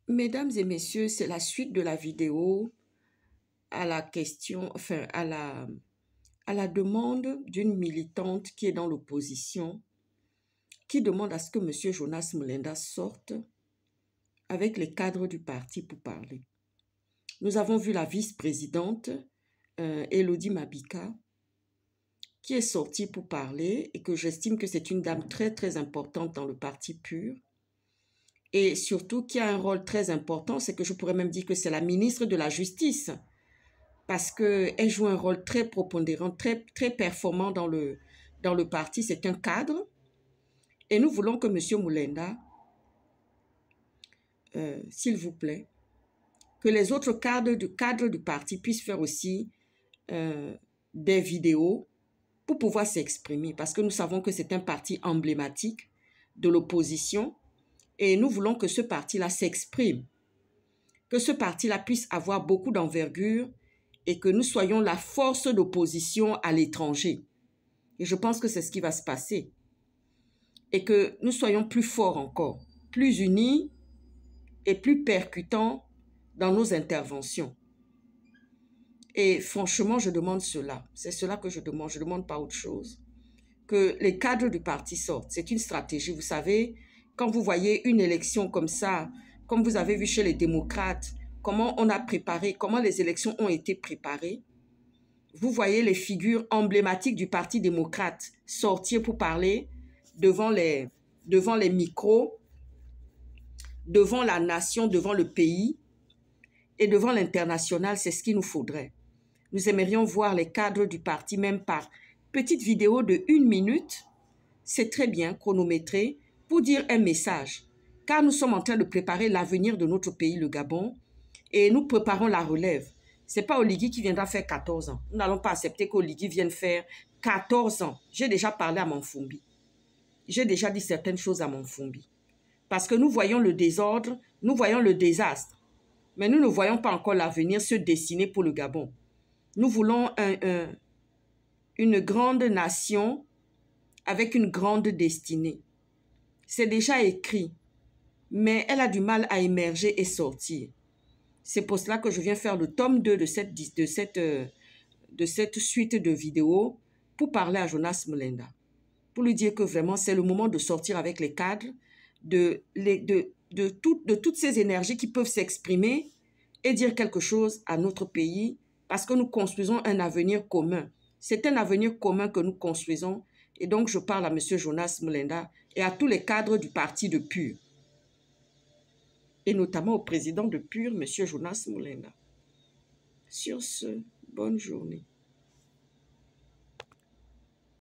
Mesdames et messieurs, c'est la suite de la vidéo à la question, enfin à la demande d'une militante qui est dans l'opposition, qui demande à ce que M. Jonas Mulenda sorte avec les cadres du parti pour parler. Nous avons vu la vice-présidente, Elodie Mabika, qui est sortie pour parler et que j'estime que c'est une dame très très importante dans le parti PUR. Et surtout qui a un rôle très important, c'est que je pourrais même dire que c'est la ministre de la Justice, parce qu'elle joue un rôle très prépondérant, très, très performant dans le parti. C'est un cadre. Et nous voulons que M. Mulenda, s'il vous plaît, que les autres cadres du parti puissent faire aussi des vidéos pour pouvoir s'exprimer, parce que nous savons que c'est un parti emblématique de l'opposition et nous voulons que ce parti-là s'exprime, que ce parti-là puisse avoir beaucoup d'envergure et que nous soyons la force d'opposition à l'étranger. Et je pense que c'est ce qui va se passer. Et que nous soyons plus forts encore, plus unis et plus percutants dans nos interventions. Et franchement, je demande cela. C'est cela que je ne demande pas autre chose. Que les cadres du parti sortent. C'est une stratégie. Vous savez, quand vous voyez une élection comme ça, comme vous avez vu chez les démocrates, comment on a préparé, comment les élections ont été préparées, vous voyez les figures emblématiques du Parti démocrate sortir pour parler devant les micros, devant la nation, devant le pays et devant l'international. C'est ce qu'il nous faudrait. Nous aimerions voir les cadres du parti, même par petite vidéo de 1 minute, c'est très bien chronométré, pour dire un message. Car nous sommes en train de préparer l'avenir de notre pays, le Gabon, et nous préparons la relève. Ce n'est pas Oligui qui viendra faire 14 ans. Nous n'allons pas accepter qu'Oligui vienne faire 14 ans. J'ai déjà parlé à Manfumbi. J'ai déjà dit certaines choses à Manfumbi. Parce que nous voyons le désordre, nous voyons le désastre. Mais nous ne voyons pas encore l'avenir se dessiner pour le Gabon. Nous voulons une grande nation avec une grande destinée. C'est déjà écrit, mais elle a du mal à émerger et sortir. C'est pour cela que je viens faire le tome 2 de cette suite de vidéos pour parler à Jonas Mulenda, pour lui dire que vraiment c'est le moment de sortir avec les cadres, de toutes ces énergies qui peuvent s'exprimer et dire quelque chose à notre pays, parce que nous construisons un avenir commun. C'est un avenir commun que nous construisons. Et donc, je parle à M. Jonas Mulenda et à tous les cadres du parti de PUR. Et notamment au président de PUR, M. Jonas Mulenda. Sur ce, bonne journée.